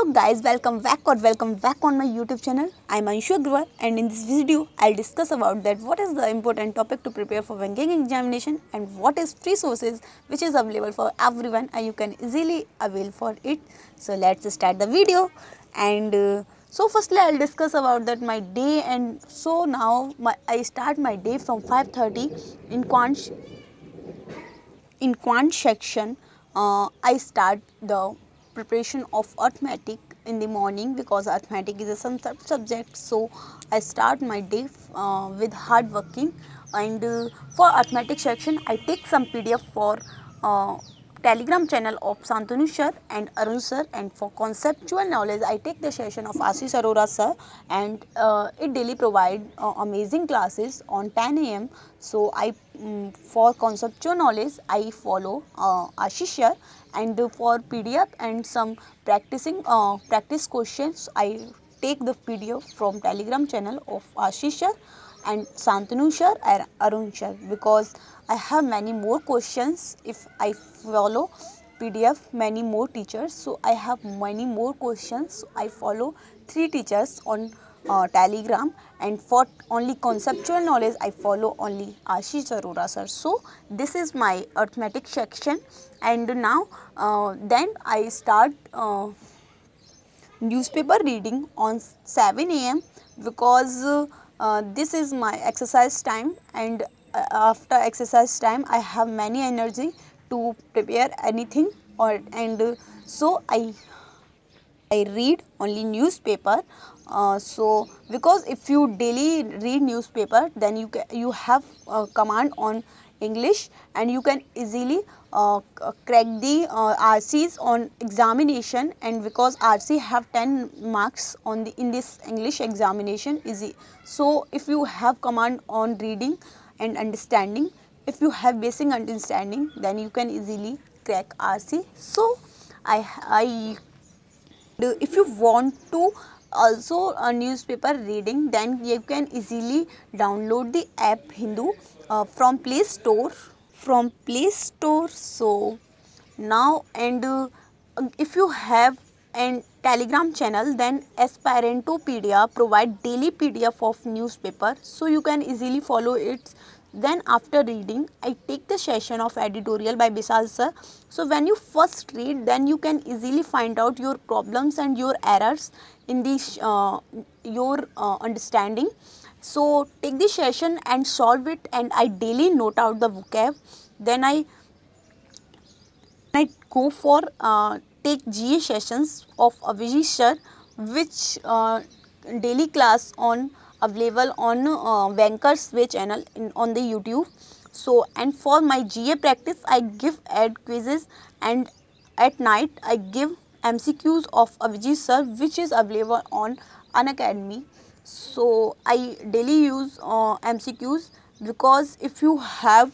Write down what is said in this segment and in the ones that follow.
Hello guys, welcome back on my YouTube channel. I'm Anshu Agrawal, and in this video I'll discuss about that what is the important topic to prepare for banking examination and what is free sources which is available for everyone and you can easily avail for it. So let's start the video. And so firstly I'll discuss about that my day. And so now I start my day from 5:30 in quant section. I start the preparation of arithmetic in the morning because arithmetic is a some subject. So I start my day with hard working. And for arithmetic section I take some PDF for Telegram channel of Santanu sir and Arun sir, and for conceptual knowledge I take the session of Ashish Arora sir, and it daily provide amazing classes on 10 a.m. So for conceptual knowledge I follow Ashish sir, and for PDF and some practice questions I take the PDF from Telegram channel of Ashish sir and Santanu sir and Arun sir, because I have many more questions if I follow PDF many more teachers. So I have many more questions. So I follow 3 teachers on Telegram, and for only conceptual knowledge I follow only Ashish Arora sir. So this is my arithmetic section. And now then I start newspaper reading on 7 a.m. because this is my exercise time, and after exercise time I have many energy to prepare anything. So I read only newspaper. So because if you daily read newspaper, then you have command on English, and you can easily crack the RCs on examination. And because RC have 10 marks on in this English examination easy. So if you have command on reading and understanding, if you have basic understanding, then you can easily crack RC. So I if you want to also a newspaper reading, then you can easily download the app Hindu from Play Store. So now, and if you have an Telegram channel, then Aspirantopedia provide daily PDF of newspaper, so you can easily follow it. Then after reading I take the session of editorial by Bisal sir. So when you first read, then you can easily find out your problems and your errors in this your understanding. So take the session and solve it, and I daily note out the vocab. Then I go for take GA sessions of Avijit sir, which daily class on available on Vanker's Way channel on the YouTube. So and for my GA practice I give ad quizzes, and at night I give MCQs of Avijit sir, which is available on Unacademy. So I daily use MCQs, because if you have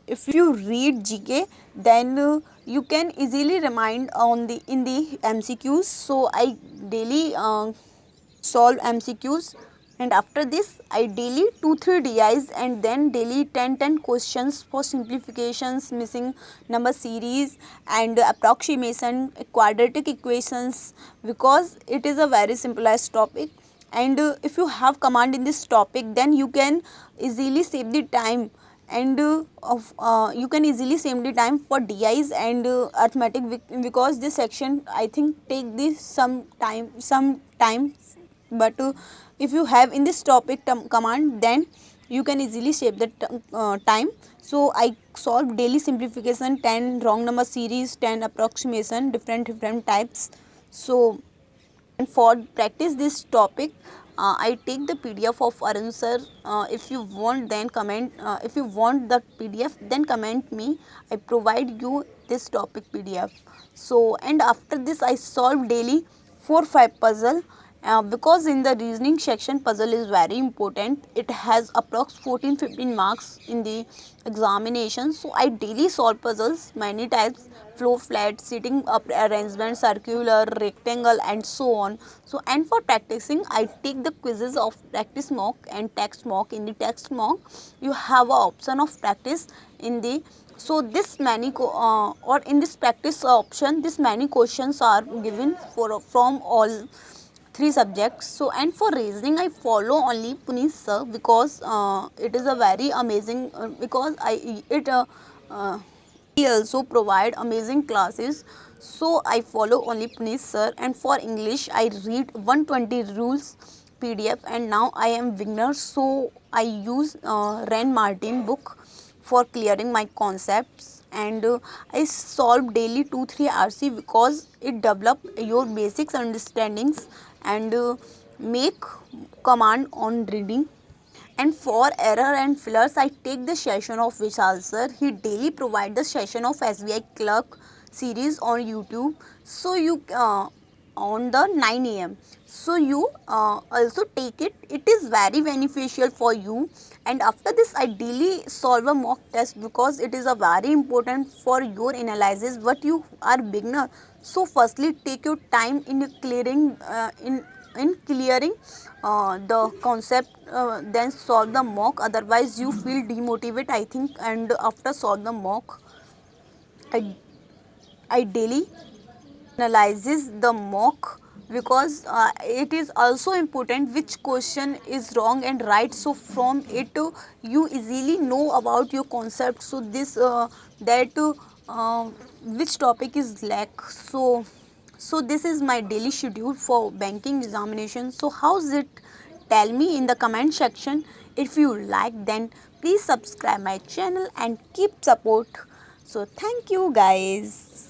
if you read GK, then you can easily remind on the in the MCQs. So I daily solve MCQs, and after this I daily 2-3 DIs, and then daily 10 questions for simplifications, missing number series, and approximation, quadratic equations, because it is a very simplified topic. And if you have command in this topic, then you can easily save the time, and you can easily save the time for DIs and arithmetic, because this section I think take this some time. But if you have in this topic command, then you can easily save the time. So I solve daily simplification, 10 wrong number series, 10 approximation, different types. So and for practice this topic I take the PDF of Arun sir. If you want, then comment. If you want the PDF, then comment me. I provide you this topic PDF. So and after this I solve daily 4-5 puzzle, because in the reasoning section puzzle is very important. It has approx 14-15 marks in the examination. So I daily solve puzzles many types: flow, flat, sitting up arrangement, circular, rectangle, and so on. So and for practicing I take the quizzes of practice mock and text mock. In the text mock you have a option of practice in the So this many or in this practice option, this many questions are given for from all three subjects. So and for reasoning I follow only Puneet sir, because it is a very amazing, because I it he also provide amazing classes. So I follow only Puneet sir. And for English I read 120 rules PDF, and now I am beginner, so I use Ren Martin book for clearing my concepts. And I solve daily 2-3 RC, because it develop your basics understandings and make command on reading. And for error and fillers, I take the session of Vishal sir. He daily provide the session of SBI clerk series on YouTube. So you on the 9 a.m. So you also take it. It is very beneficial for you. And after this, I daily solve a mock test, because it is a very important for your analysis. But you are beginner, so firstly take your time in clearing the concept, then solve the mock. Otherwise you feel demotivated, I think. And after solve the mock, i, I daily analyzes the mock, because it is also important which question is wrong and right. So from it you easily know about your concept. So this that which topic is lack. So this is my daily schedule for banking examination. So how's it? Tell me in the comment section. If you like, then please subscribe my channel and keep support. So thank you guys.